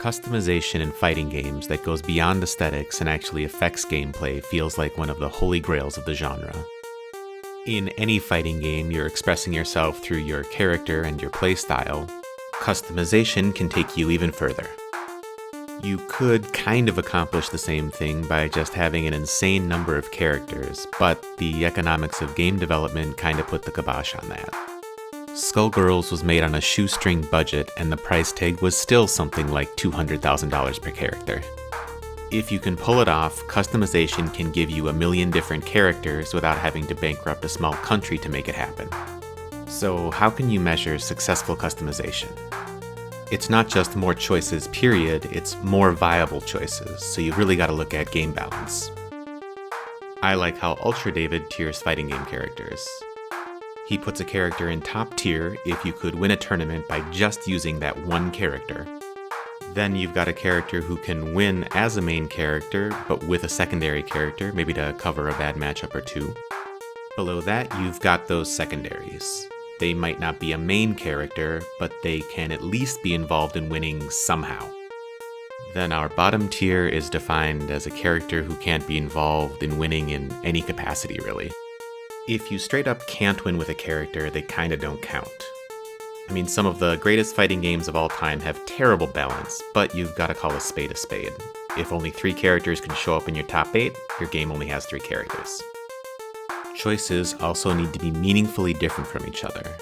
Customization in fighting games that goes beyond aesthetics and actually affects gameplay feels like one of the holy grails of the genre. In any fighting game, you're expressing yourself through your character and your playstyle. Customization can take you even further. You could kind of accomplish the same thing by just having an insane number of characters, but the economics of game development kind of put the kibosh on that. Skullgirls was made on a shoestring budget, and the price tag was still something like $200,000 per character. If you can pull it off, customization can give you a million different characters without having to bankrupt a small country to make it happen. So how can you measure successful customization? It's not just more choices, period, it's more viable choices, so you really gotta look at game balance. I like how Ultra David tiers fighting game characters. He puts a character in top tier if you could win a tournament by just using that one character. Then you've got a character who can win as a main character, but with a secondary character, maybe to cover a bad matchup or two. Below that, you've got those secondaries. They might not be a main character, but they can at least be involved in winning somehow. Then our bottom tier is defined as a character who can't be involved in winning in any capacity, really. If you straight up can't win with a character, they kinda don't count. I mean, some of the greatest fighting games of all time have terrible balance, but you've gotta call a spade a spade. If only 3 characters can show up in your top 8, your game only has 3 characters. Choices also need to be meaningfully different from each other.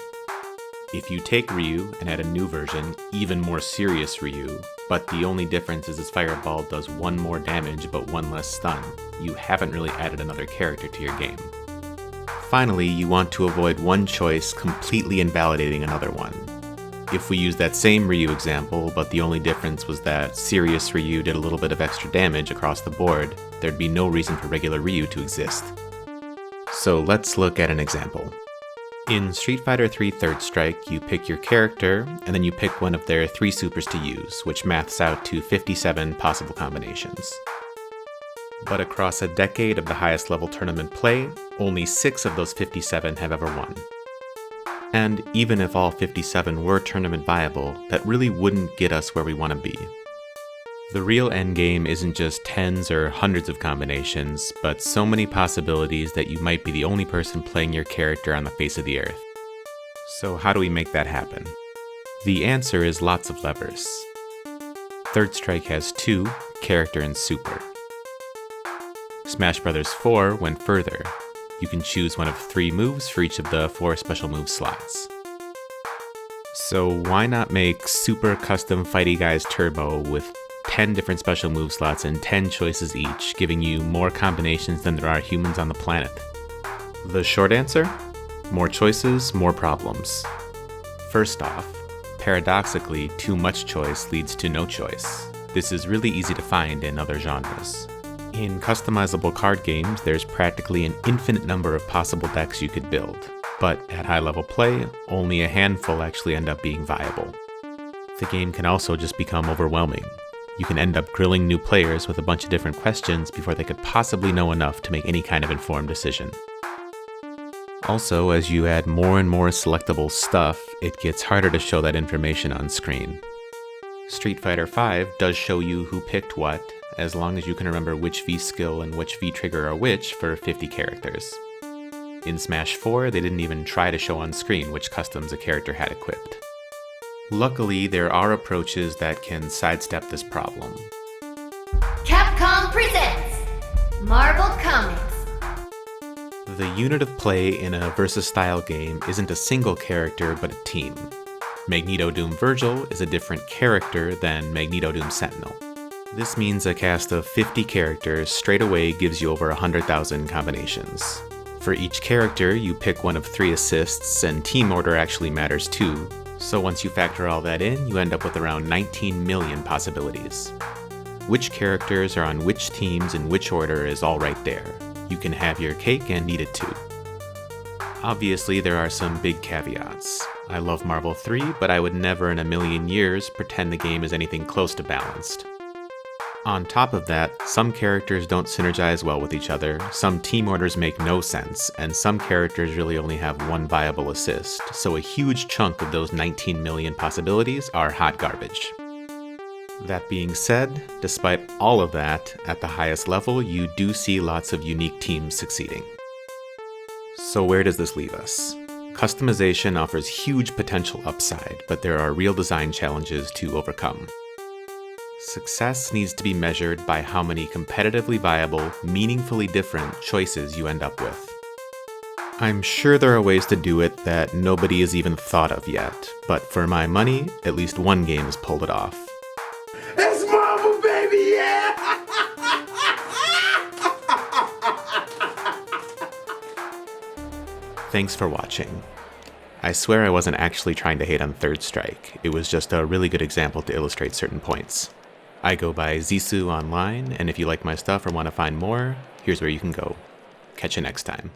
If you take Ryu and add a new version, even more serious Ryu, but the only difference is his fireball does 1 more damage but 1 less stun, you haven't really added another character to your game. Finally, you want to avoid one choice completely invalidating another one. If we use that same Ryu example, but the only difference was that serious Ryu did a little bit of extra damage across the board, there'd be no reason for regular Ryu to exist. So let's look at an example. In Street Fighter III Third Strike, you pick your character, and then you pick one of their 3 supers to use, which maths out to 57 possible combinations. But across a decade of the highest level tournament play, only 6 of those 57 have ever won. And even if all 57 were tournament viable, that really wouldn't get us where we want to be. The real endgame isn't just tens or hundreds of combinations, but so many possibilities that you might be the only person playing your character on the face of the earth. So how do we make that happen? The answer is lots of levers. Third Strike has 2, character and super. Smash Bros. 4 went further. You can choose one of 3 moves for each of the 4 special move slots. So why not make Super Custom Fighty Guys Turbo with 10 different special move slots and 10 choices each, giving you more combinations than there are humans on the planet? The short answer? More choices, more problems. First off, paradoxically, too much choice leads to no choice. This is really easy to find in other genres. In customizable card games, there's practically an infinite number of possible decks you could build, but at high-level play, only a handful actually end up being viable. The game can also just become overwhelming. You can end up grilling new players with a bunch of different questions before they could possibly know enough to make any kind of informed decision. Also, as you add more and more selectable stuff, it gets harder to show that information on screen. Street Fighter V does show you who picked what, as long as you can remember which V-skill and which V-trigger are which for 50 characters. In Smash 4, they didn't even try to show on screen which customs a character had equipped. Luckily, there are approaches that can sidestep this problem. Capcom presents Marvel Comics. The unit of play in a versus-style game isn't a single character, but a team. Magneto Doom Virgil is a different character than Magneto Doom Sentinel. This means a cast of 50 characters straight away gives you over 100,000 combinations. For each character, you pick one of 3 assists, and team order actually matters too, so once you factor all that in, you end up with around 19 million possibilities. Which characters are on which teams in which order is all right there. You can have your cake and eat it too. Obviously, there are some big caveats. I love Marvel 3, but I would never in a million years pretend the game is anything close to balanced. On top of that, some characters don't synergize well with each other, some team orders make no sense, and some characters really only have 1 viable assist, so a huge chunk of those 19 million possibilities are hot garbage. That being said, despite all of that, at the highest level, you do see lots of unique teams succeeding. So where does this leave us? Customization offers huge potential upside, but there are real design challenges to overcome. Success needs to be measured by how many competitively viable, meaningfully different choices you end up with. I'm sure there are ways to do it that nobody has even thought of yet, but for my money, at least one game has pulled it off. It's Marvel, baby, yeah! Thanks for watching. I swear I wasn't actually trying to hate on Third Strike, it was just a really good example to illustrate certain points. I go by Zissou online, and if you like my stuff or want to find more, here's where you can go. Catch you next time.